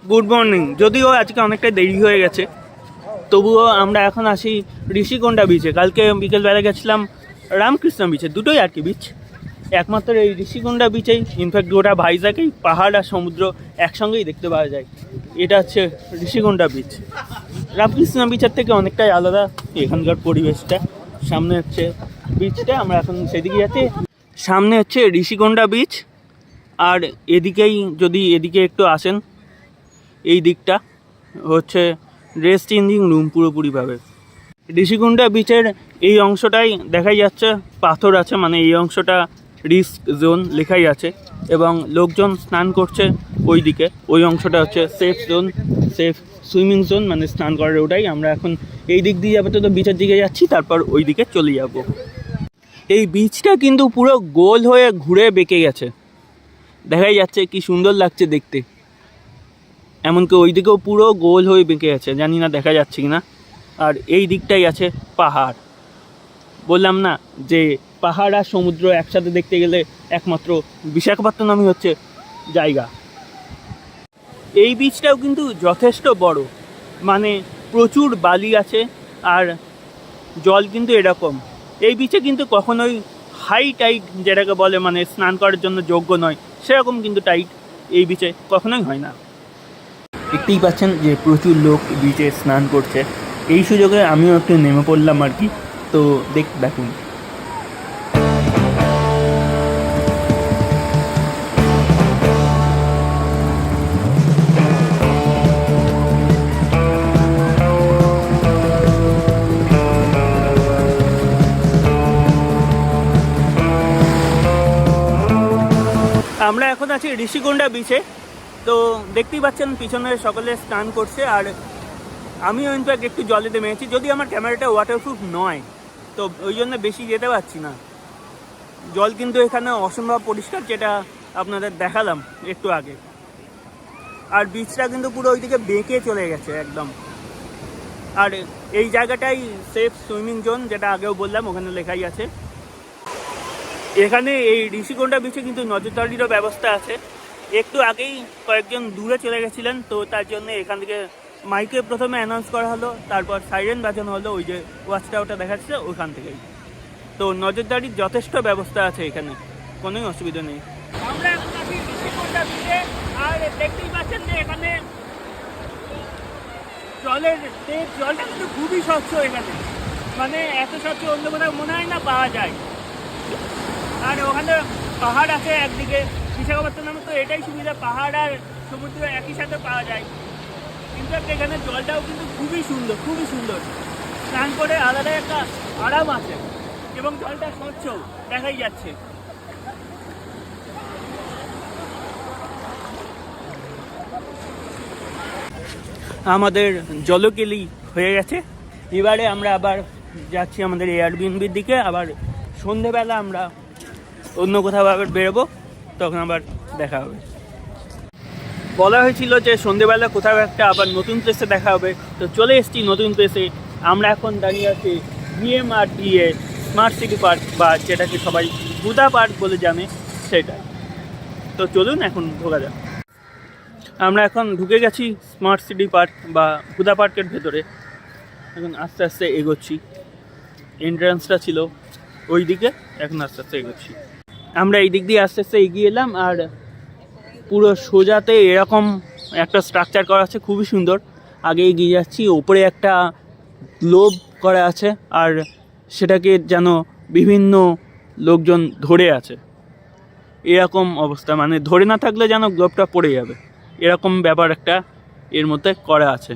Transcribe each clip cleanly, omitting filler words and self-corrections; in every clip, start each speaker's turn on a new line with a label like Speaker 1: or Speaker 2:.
Speaker 1: Good morning. যদিও আজকে অনেকটা দেরি হয়ে গেছে, তবুও আমরা এখন আসি ঋষিকোন্ডা বিচে। কালকে বিকেলবেলা গেছিলাম রামকৃষ্ণ বিচে, দুটোই আর কি বিচ। একমাত্র এই ঋষিকোন্ডা বিচেই, ইনফ্যাক্ট গোটা ভাইজাগেই পাহাড় আর সমুদ্র একসঙ্গেই দেখতে পাওয়া যায়। এটা হচ্ছে ঋষিকোন্ডা বিচ। রামকৃষ্ণ বিচের থেকে অনেকটাই আলাদা এখানকার পরিবেশটা। সামনে হচ্ছে বিচটা, আমরা এখন সেদিকে যাচ্ছি। সামনে হচ্ছে ঋষিকোন্ডা বিচ, আর এদিকেই যদি এদিকে একটু আসেন, এই দিকটা হচ্ছে রেস্ট চেঞ্জিং রুম পুরোপুরিভাবে। ঋষিকোন্ডা বিচের এই অংশটাই দেখাই যাচ্ছে পাথর আছে, মানে এই অংশটা রিস্ক জোন লেখাই আছে, এবং লোকজন স্নান করছে ওই দিকে। ওই অংশটা হচ্ছে safe zone, safe swimming zone, মানে স্নান করার ওটাই। আমরা এখন এই দিক দিয়ে আপাতত বিচের দিকে যাচ্ছি, তারপর ওই দিকে চলে যাব। এই বিচটা কিন্তু পুরো গোল হয়ে ঘুরে বেঁকে গেছে, দেখাই যাচ্ছে কি সুন্দর লাগছে দেখতে। এমনকি ওই দিকেও পুরো গোল হয়ে বেঁকে গেছে, জানি না দেখা যাচ্ছে কিনা। আর এই দিকটাই আছে পাহাড়। বললাম না যে পাহাড় আর সমুদ্র একসাথে দেখতে গেলে একমাত্র বিশাখাপত্তনমই হচ্ছে জায়গা। এই বিচটাও কিন্তু যথেষ্ট বড়, মানে প্রচুর বালি আছে, আর জল কিন্তু এরকম। এই বিচে কিন্তু কখনোই হাই টাইড যেটাকে বলে, মানে স্নান করার জন্য যোগ্য নয়, সেরকম কিন্তু টাইড এই বিচে কখনোই হয় না। দেখতেই পাচ্ছেন যে প্রচুর লোক বিচে স্নান করছে। এই সুযোগে আমিও একটু নেমে পড়লাম আর কি। তো দেখুন, আমরা এখন আছি ঋষিকোন্ডা বিচে। তো দেখতেই পাচ্ছেন পিছনে সকলে স্নান করছে, আর আমিও ইনফ্যাক্ট একটু জলে নেমেছি। যদি আমার ক্যামেরাটা ওয়াটারপ্রুফ নয়, তো ওই জন্য বেশি যেতে পারছি না। জল কিন্তু এখানে অসম্ভব পরিষ্কার, যেটা আপনাদের দেখালাম একটু আগে। আর বিচটা কিন্তু পুরো ওইদিকে বেঁকে চলে গেছে একদম। আর এই জায়গাটাই সেফ সুইমিং জোন, যেটা আগেও বললাম, ওখানে লেখাই আছে। এখানে এই ঋষিকোন্ডা বিচে কিন্তু নজরদারিরও ব্যবস্থা আছে। একটু আগেই কয়েকজন দূরে চলে গেছিলেন, তো তার জন্য এখান থেকে মাইকে প্রথমে অ্যানাউন্স করা হলো, তারপর সাইরেন বাজানো হলো, ওই যে ওয়াচ টাওয়ারটা দেখাচ্ছে ওখান থেকেই। তো নজরদারির যথেষ্ট ব্যবস্থা আছে এখানে, কোনোই অসুবিধা নেই। আমরা এখন আছি ঋষিকোন্ডা বিচে, আর দেখতেই পাচ্ছেন যে এখানে জলটা কিন্তু খুবই স্বচ্ছ এখানে, মানে এত স্বচ্ছ অন্য কোথাও মনে হয় না পাওয়া যায়। আর ওখানে পাহাড় আছে একদিকে, বিশাখাপত্তনমে তো এটাই সুবিধা, পাহাড় আর সমুদ্র একই সাথে পাওয়া যায়। কিন্তু এখানে জলটাও কিন্তু খুবই সুন্দর, খুবই সুন্দর। স্নান করে আলাদা একটা আরাম আছে, এবং জলটা স্বচ্ছ দেখাই যাচ্ছে। আমাদের জলকেলি হয়ে গেছে। এবারে আমরা আবার যাচ্ছি আমাদের এয়ারবিএনবির দিকে। আবার সন্ধেবেলা আমরা অন্য কোথাও আবার বেরোবো, তখন আবার দেখা হবে। বলা হয়েছিল যে সন্ধেবেলা কোথাও একটা আবার নতুন প্লেসে দেখা হবে, তো চলে এসেছি নতুন প্লেসে। আমরা এখন দাঁড়িয়ে আছি VMRDA স্মার্ট সিটি পার্ক, বা যেটাকে সবাই হুদা পার্ক বলে জানে, সেটাই। তো চলুন এখন ঢোকা যাক। আমরা এখন ঢুকে গেছি স্মার্ট সিটি পার্ক বা হুদা পার্কের ভেতরে। এখন আস্তে আস্তে এগোচ্ছি। এন্ট্রান্সটা ছিল ওই দিকে, এখন আস্তে আস্তে এগোচ্ছি। আমরা এই দিক দিয়ে আস্তে আস্তে এগিয়ে এলাম, আর পুরো সোজাতে এরকম একটা স্ট্রাকচার করা আছে, খুবই সুন্দর। আগে এগিয়ে যাচ্ছি, ওপরে একটা গ্লোব করা আছে, আর সেটাকে যেন বিভিন্ন লোকজন ধরে আছে, এরকম অবস্থা। মানে ধরে না থাকলে যেন গ্লোবটা পড়ে যাবে, এরকম ব্যাপার একটা এর মধ্যে করা আছে।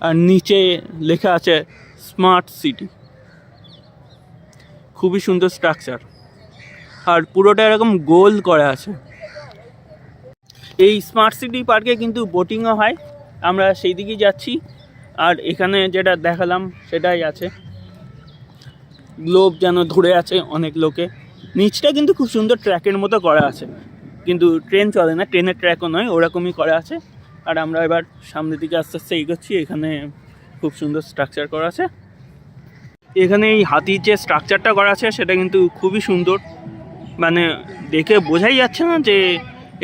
Speaker 1: আর নিচে লেখা আছে স্মার্ট সিটি। খুবই সুন্দর স্ট্রাকচার, আর পুরোটা এরকম গোল করা আছে। এই স্মার্ট সিটি পার্কে কিন্তু বোটিংও হয়, আমরা সেই দিকেই যাচ্ছি। আর এখানে যেটা দেখালাম সেটাই আছে, গ্লোব যেন ধরে আছে অনেক লোকে। নিচটা কিন্তু খুব সুন্দর ট্র্যাকের মতো করা আছে, কিন্তু ট্রেন চলে না, ট্রেনের ট্র্যাকও নয়, ওরকমই করা আছে। আর আমরা এবার সামনের দিকে আস্তে আস্তে এগোচ্ছি। এখানে খুব সুন্দর স্ট্রাকচার করা আছে। এখানে এই হাতির যে স্ট্রাকচারটা করা আছে সেটা কিন্তু খুবই সুন্দর, মানে দেখে বোঝাই যাচ্ছে না যে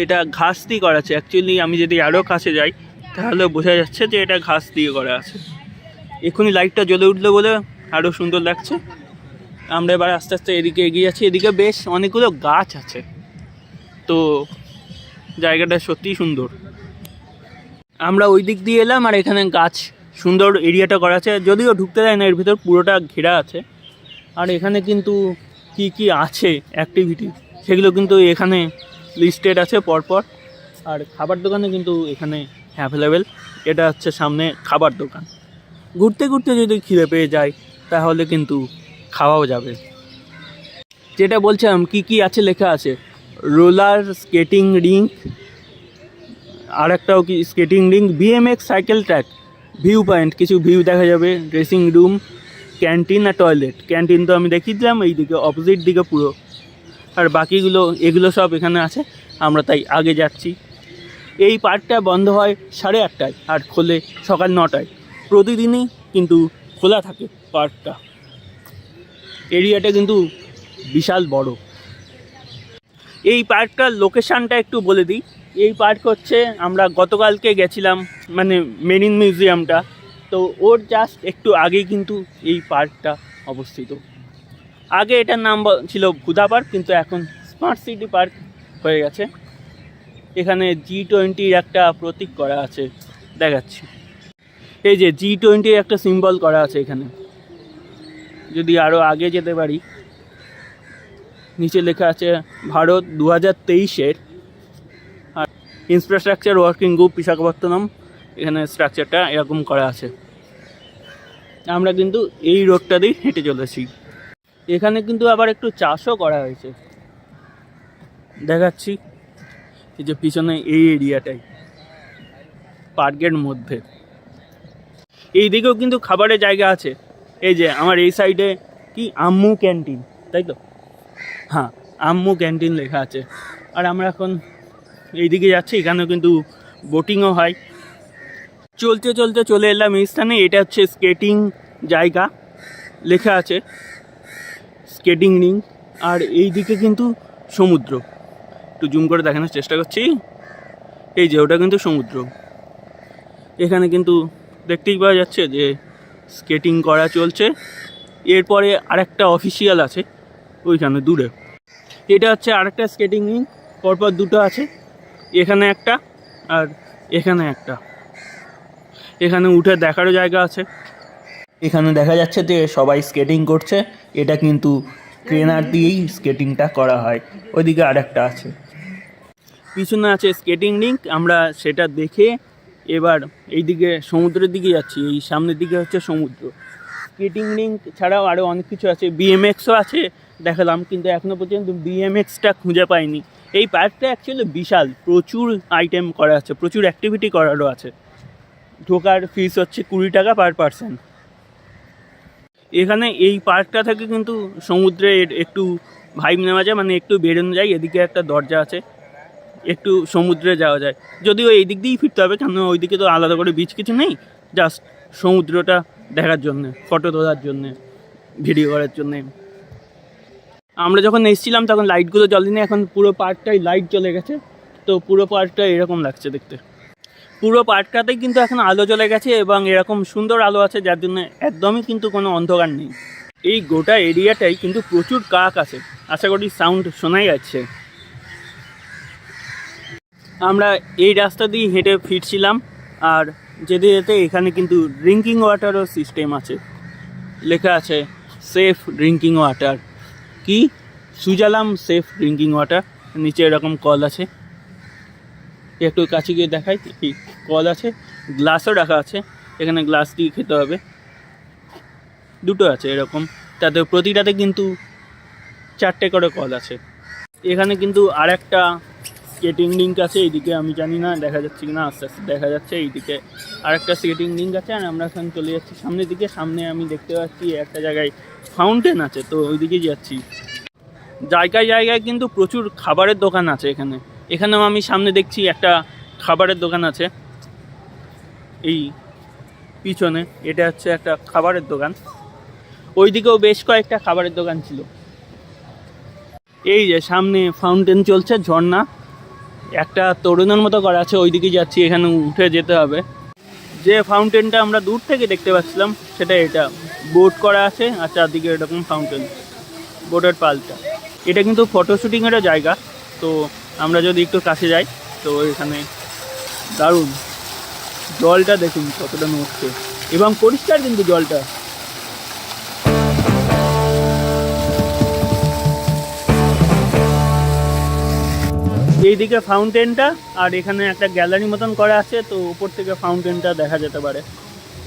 Speaker 1: এটা ঘাস দিয়ে করা আছে। অ্যাকচুয়ালি আমি যদি আরও কাছে যাই তাহলে বোঝা যাচ্ছে যে এটা ঘাস দিয়ে করা আছে। এক্ষুনি লাইটটা জ্বলে উঠলো বলে আরও সুন্দর লাগছে। আমরা এবার আস্তে আস্তে এদিকে এগিয়ে যাচ্ছি। এদিকে বেশ অনেকগুলো গাছ আছে, তো জায়গাটা সত্যিই সুন্দর। আমরা ওই দিক দিয়ে এলাম আর এখানে গাছ সুন্দর এরিয়াটা করা আছে, যদিও ঢুকতে দেয় না, এর ভিতর পুরোটা ঘেরা আছে। আর এখানে কিন্তু কি কি আছে অ্যাক্টিভিটি সেগুলো কিন্তু এখানে লিস্টেড আছে পরপর। আর খাবার দোকানে কিন্তু এখানে অ্যাভেলেবেল। এটা হচ্ছে সামনে খাবার দোকান। ঘুরতে ঘুরতে যদি খিদে পেয়ে যায় তাহলে কিন্তু খাওয়াও যাবে। যেটা বলছিলাম কি কি আছে লেখা আছে, রোলার স্কেটিং রিং, আর একটাও কি skating ring, BMX cycle track, view point, কিছু ভিউ দেখা যাবে, ড্রেসিং রুম, ক্যান্টিন আর টয়লেট। ক্যান্টিন তো আমি দেখিয়ে দিলাম এই দিকে অপোজিট দিকে পুরো, আর বাকিগুলো এগুলো সব এখানে আছে। আমরা তাই আগে যাচ্ছি। এই পার্কটা বন্ধ হয় 8:30টায় আর খোলে সকাল 9টায়। প্রতিদিনই কিন্তু খোলা থাকে পার্কটা। এরিয়াটা কিন্তু বিশাল বড়। এই পার্কটার লোকেশানটা একটু বলে দিই। এই পার্ক হচ্ছে, আমরা গতকালকে গেছিলাম মানে মেরিন মিউজিয়ামটা, তো ওর জাস্ট একটু আগেই কিন্তু এই পার্কটা অবস্থিত। আগে এটার নাম ছিল ভুদা পার্ক, কিন্তু এখন স্মার্ট সিটি পার্ক হয়ে গেছে। এখানে G20 একটা প্রতীক করা আছে, দেখাচ্ছি। এই যে G20 একটা সিম্বল করা আছে এখানে। যদি আরও আগে যেতে পারি, নিচে লেখা আছে ভারত 2023-এর আর ইনফ্রাস্ট্রাকচার ওয়ার্কিং গ্রুপ বিশাখাপত্তনম। এখানে স্ট্রাকচারটা এরকম করা আছে। আমরা কিন্তু এই রোডটা দিয়ে হেঁটে চলেছি। এখানে কিন্তু আবার একটু চাষও করা হয়েছে, দেখাচ্ছি। এই যে পিছনে এই এরিয়াটাই পার্কের মধ্যে। এই দিকেও কিন্তু খাবারের জায়গা আছে। এই যে আমার এই সাইডে কি আম্মু ক্যান্টিন, তাই তো? হ্যাঁ, আম্মু ক্যান্টিন লেখা আছে। আর আমরা এখন এইদিকে যাচ্ছি, এখানেও কিন্তু বোটিংও হয়। চলতে চলতে চলে এলাম এই স্থানে। এটা হচ্ছে স্কেটিং জায়গা, লেখা আছে স্কেটিং রিং। আর এই দিকে কিন্তু সমুদ্র। একটু জুম করে দেখানোর চেষ্টা করছি। এই যে ওটা কিন্তু সমুদ্র। এখানে কিন্তু দেখতেই পাওয়া যাচ্ছে যে স্কেটিং করা চলছে। এরপরে আরেকটা অফিসিয়াল আছে ওইখানে দূরে। এটা হচ্ছে আরেকটা স্কেটিং রিং, পরপর দুটো আছে, এখানে একটা আর এখানে একটা। এখানে উঠে দেখারও জায়গা আছে। এখানে দেখা যাচ্ছে যে সবাই স্কেটিং করছে। এটা কিন্তু ট্রেনার দিয়েই স্কেটিংটা করা হয়। ওইদিকে আরেকটা আছে, পিছনে আছে স্কেটিং রিং। আমরা সেটা দেখে এবার এইদিকে সমুদ্রের দিকে যাচ্ছি। এই সামনের দিকে হচ্ছে সমুদ্র। স্কেটিং রিং ছাড়াও আরও অনেক কিছু আছে, বিএমএক্সও আছে দেখালাম, কিন্তু এখনও পর্যন্ত বিএমএক্সটা খুঁজে পাইনি। এই পার্কটা অ্যাকচুয়ালি বিশাল, প্রচুর আইটেম করা আছে, প্রচুর অ্যাক্টিভিটি করারও আছে। ঢোকার ফিস হচ্ছে 20 টাকা পার পারসন। এখানে এই পার্কটা থেকে কিন্তু সমুদ্রে একটু ভাইব নেওয়া যায়, মানে একটু বেরোনো যায়। এদিকে একটা দরজা আছে, একটু সমুদ্রে যাওয়া যায়। যদিও এই দিক দিয়েই ফিরতে হবে, কেন ওইদিকে তো আলাদা করে বিচ কিছু নেই, জাস্ট সমুদ্রটা দেখার জন্যে, ফটো তোলার জন্যে, ভিডিও করার জন্যে। আমরা যখন এসেছিলাম তখন লাইটগুলো জ্বলেনি, এখন পুরো পার্কটাই লাইট জ্বলে গেছে। তো পুরো পার্কটা এরকম লাগছে দেখতে। পুরো পার্কটাতেই কিন্তু এখন আলো জ্বলে গেছে এবং এরকম সুন্দর আলো আছে, যার জন্য একদমই কিন্তু কোনো অন্ধকার নেই। এই গোটা এরিয়াটাই কিন্তু প্রচুর কাক আছে, আশা করি সাউন্ড শোনাই যাচ্ছে। আমরা এই রাস্তা দিয়ে হেঁটে ফিরছিলাম, আর যেতে যেতে এখানে কিন্তু ড্রিঙ্কিং ওয়াটারও সিস্টেম আছে, লেখা আছে সেফ ড্রিঙ্কিং ওয়াটার। কি সুজালাম সেফ ড্রিঙ্কিং ওয়াটার। নিচে এরকম কল আছে, একটু কাছে গিয়ে দেখাই। এই কল আছে, গ্লাসও রাখা আছে। এখানে গ্লাস দিয়ে খেতে হবে। দুটো আছে এরকম, তাতে প্রতিটাতে কিন্তু 4টে করে কল আছে। এখানে কিন্তু আরেকটা স্কেটিং রিং আছে এইদিকে, আমি জানি না দেখা যাচ্ছে কি না, আস্তে আস্তে দেখা যাচ্ছে। এইদিকে আরেকটা স্কেটিং রিং আছে। আর আমরা এখন চলে যাচ্ছি সামনের দিকে। সামনে আমি দেখতে পাচ্ছি একটা জায়গায় ফাউন্টেন আছে, তো ওইদিকে যাচ্ছি। জায়গায় জায়গায় কিন্তু প্রচুর খাবারের দোকান আছে এখানে। এখানেও আমি সামনে দেখছি একটা খাবারের দোকান আছে। এই পিছনে এটা হচ্ছে একটা খাবারের দোকান। ওইদিকেও বেশ কয়েকটা খাবারের দোকান ছিল। এই যে সামনে ফাউন্টেন চলছে, ঝর্ণা। একটা তরুণের মতো করা আছে, ওইদিকে যাচ্ছি, এখানে উঠে যেতে হবে। যে ফাউন্টেনটা আমরা দূর থেকে দেখতে পাচ্ছিলাম সেটা এটা, বোট করা আছে আর চারদিকে এরকম ফাউন্টেন, বোটের পালটা। এটা কিন্তু ফটোশ্যুটিংয়েরও জায়গা, তো আমরা যদি একটু কাছে যাই তো এখানে দারুণ জলটা দেখুন কতটা নড়ছে এবং পরিষ্কার কিন্তু জলটা। এইদিকে ফাউন্টেনটা আর এখানে একটা গ্যালারি মতন করা আছে, তো উপর থেকে ফাউন্টেনটা দেখা যেতে পারে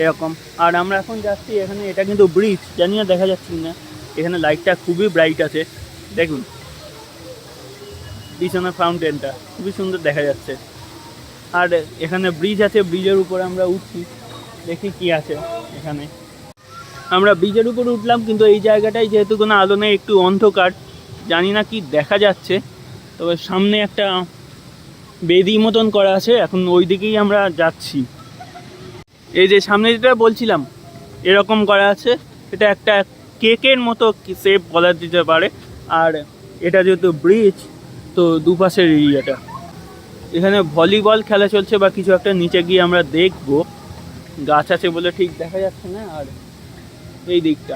Speaker 1: এরকম। আর আমরা এখন যাচ্ছি এখানে, এটা কিন্তু ব্রিজ, জানি না দেখা যাচ্ছে না, এখানে লাইটটা খুবই ব্রাইট আছে দেখুন, পিছনে ফাউন্টেনটা খুবই সুন্দর দেখা যাচ্ছে। আর এখানে ব্রিজ আছে, ব্রিজের উপরে আমরা উঠছি, দেখি কি আছে এখানে। আমরা ব্রিজের উপরে উঠলাম, কিন্তু এই জায়গাটায় যেহেতু কোনো আলো নেই, একটু অন্ধকার, জানি না কি দেখা যাচ্ছে, তবে সামনে একটা বেদি মতন করা আছে, এখন ওই দিকেই আমরা যাচ্ছি। এই যে সামনে যেটা বলছিলাম এরকম করা আছে, এটা একটা কেকের মতো শেপ বলা দিতে পারে। আর এটা যেহেতু ব্রিজ, তো দুপাশের এরিয়াটা, এখানে ভলিবল খেলা চলছে বা কিছু একটা, নিচে গিয়ে আমরা দেখবো। গাছ আছে বলে ঠিক দেখা যাচ্ছে না। আর এই দিকটা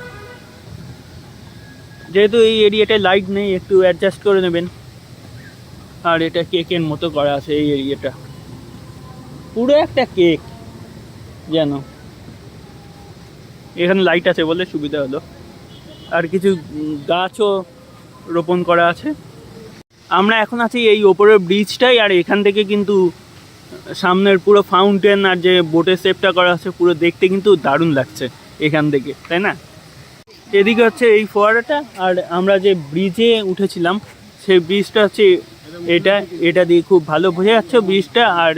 Speaker 1: যেহেতু এই এরিয়াটায় লাইট নেই, একটু অ্যাডজাস্ট করে নেবেন। আর এটা কেকের মতো করা আছে, এই এরিয়াটা পুরো একটা কেক যেন। এখানে লাইট আছে বলে সুবিধা হলো, আর কিছু গাছও রোপণ করা আছে। আমরা এখন আছি এই ওপরের ব্রিজটাই, আর এখান থেকে কিন্তু সামনের পুরো ফাউন্টেন আর যে বোটের শেপটা করা আছে, পুরো দেখতে কিন্তু দারুণ লাগছে এখান থেকে, তাই না? এদিকে হচ্ছে এই ফোয়ারাটা, আর আমরা যে ব্রিজে উঠেছিলাম সেই ব্রিজটা হচ্ছে এটা দিয়ে খুব ভালো বোঝা যাচ্ছে ব্রিজটা। আর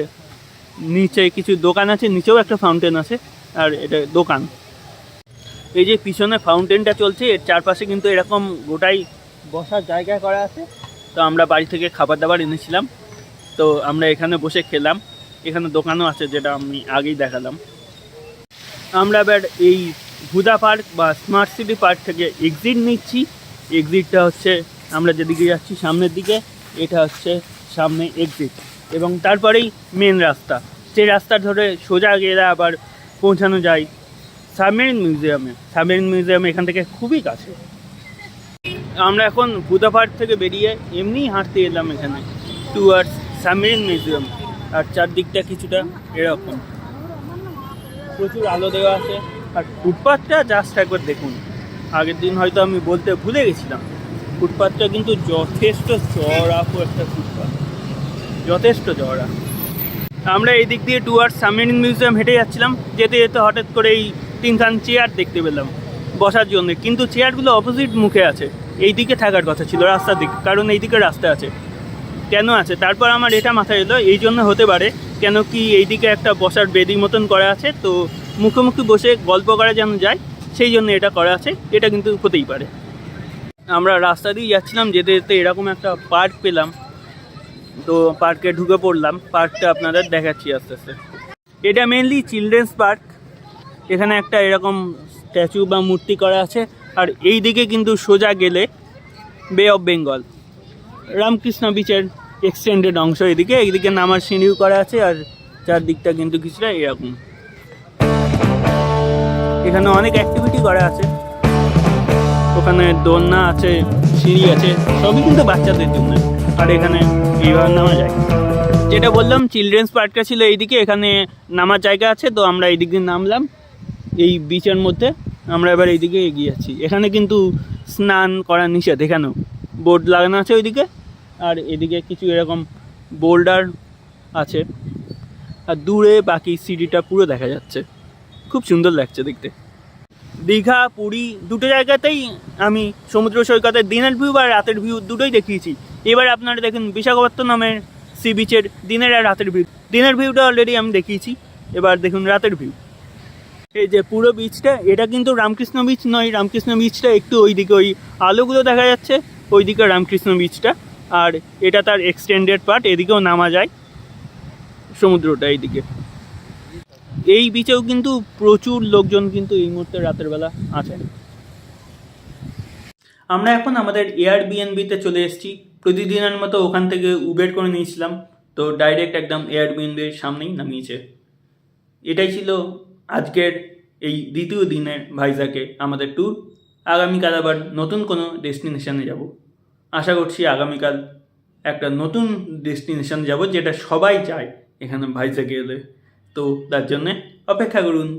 Speaker 1: নিচে কিছু দোকান আছে, নিচেও একটা ফাউন্টেন আছে, আর এটা দোকান। এই যে পিছনে ফাউন্টেনটা চলছে, এর চারপাশে কিন্তু এরকম গোটাই বসার জায়গা করা আছে। তো আমরা বাড়ি থেকে খাবার দাবার এনেছিলাম, তো আমরা এখানে বসে খেলাম। এখানে দোকানও আছে, যেটা আমি আগেই দেখালাম। আমরা এবার এই ভুদা পার্ক বা স্মার্ট সিটি পার্ক থেকে এক্সিট নিচ্ছি। এক্সিটটা হচ্ছে আমরা যেদিকে যাচ্ছি সামনের দিকে, এটা হচ্ছে সামনে এক্সিট, এবং তারপরেই মেন রাস্তা। সেই রাস্তা ধরে সোজা গেলে আবার পৌঁছানো যায় সাবমেরিন মিউজিয়ামে। সাবমেরিন মিউজিয়াম এখান থেকে খুবই কাছে। আমরা এখন ভুদা পার্ক থেকে বেরিয়ে এমনিই হাঁটতে এলাম এখানে টুয়ার্ডস সাবমেরিন মিউজিয়াম। আর চারদিকটা কিছুটা এরকম, প্রচুর আলো দেওয়া আছে। আর ফুটপাথটা জাস্ট একবার দেখুন, আগের দিন হয়তো আমি বলতে ভুলে গেছিলাম, ফুটপাথটা কিন্তু যথেষ্ট চওড়া, একটা ফুটপাথ যথেষ্ট চওড়া। আমরা এই দিক দিয়ে টুয়ার্ডস সাবমেরিন মিউজিয়াম হেঁটে যাচ্ছিলাম, যেতে যেতে হঠাৎ করে এই 3খান চেয়ার দেখতে পেলাম বসার জন্য, কিন্তু চেয়ারগুলো অপোজিট মুখে আছে। এই দিকে থাকার কথা ছিল রাস্তার দিকে, কারণ এই দিকে রাস্তা আছে। কেন আছে তারপর আমার এটা মাথায় এলো, এই জন্য হতে পারে, কেন কি এইদিকে একটা বসার বেদি মতন করা আছে, তো মুখোমুখি বসে গল্প করা যেন যায়, সেই জন্য এটা করা আছে। এটা কিন্তু হতেই পারে। আমরা রাস্তা দিয়ে যাচ্ছিলাম, যেতে যেতে এরকম একটা পার্ক পেলাম, তো পার্কে ঢুকে পড়লাম। পার্কটা আপনাদের দেখাচ্ছি আস্তে আস্তে। এটা মেনলি চিলড্রেন্স পার্ক। এখানে একটা এরকম স্ট্যাচু বা মূর্তি করা আছে, আর এই দিকে কিন্তু সোজা গেলে বে অফ বেঙ্গল, রামকৃষ্ণ বিচের এক্সটেন্ডেড অংশ। এইদিকে নামার সিঁড়িও করা আছে, আর চারদিকটা কিন্তু কিছুটা এরকম। এখানে অনেক অ্যাক্টিভিটি করা আছে, ওখানে দোলনা আছে, সিঁড়ি আছে, সবই কিন্তু বাচ্চাদের জন্য। আর এখানে এইভাবে নামা যায়। যেটা বললাম চিলড্রেন্স পার্কটা ছিল এইদিকে, এখানে নামার জায়গা আছে, তো আমরা এইদিক দিয়ে নামলাম এই বিচের মধ্যে। আমরা এবার এইদিকে এগিয়ে যাচ্ছি। এখানে কিন্তু স্নান করা নিষেধ, এখানেও বোর্ড লাগানো আছে ওইদিকে, আর এদিকে কিছু এরকম বোল্ডার আছে, আর দূরে বাকি সিটিটা পুরো দেখা যাচ্ছে, খুব সুন্দর লাগছে দেখতে। দীঘা, পুরী দুটো জায়গাতেই আমি সমুদ্র সৈকতের দিনের ভিউ বা রাতের ভিউ দুটোই দেখিয়েছি। এবার আপনারা দেখুন বিশাখাপত্তনমের সি বিচের দিনের আর রাতের ভিউ। দিনের ভিউটা অলরেডি আমি দেখিয়েছি, এবার দেখুন রাতের ভিউ। এই যে পুরো বিচটা, এটা কিন্তু রামকৃষ্ণ বিচ নয়, রামকৃষ্ণ বিচটা একটু ওইদিকে, ওই আলোগুলো দেখা যাচ্ছে ওইদিকে রামকৃষ্ণ বিচটা, আর এটা তার এক্সটেন্ডেড পার্ট। এদিকেও নামা যায় সমুদ্রটা এইদিকে। এই বিচেও কিন্তু প্রচুর লোকজন কিন্তু এই মুহূর্তে রাতের বেলা আছেন। আমরা এখন আমাদের এয়ারবিএনবিতে চলে এসেছি। প্রতিদিনের মতো ওখান থেকে উবের করে নিয়েছিলাম, তো ডাইরেক্ট একদম এয়ারবিএনবির সামনেই নামিয়েছে। এটাই ছিল আজকের এই দ্বিতীয় দিনের ভাইজ্যাগে আমাদের ট্যুর। আগামীকাল আবার নতুন কোনো ডেস্টিনেশনে যাব। আশা করছি আগামীকাল একটা নতুন ডেস্টিনেশন যাব, যেটা সবাই চায় এখানে ভাইজ্যাগে এলে। তো তার জন্যে অপেক্ষা করুন।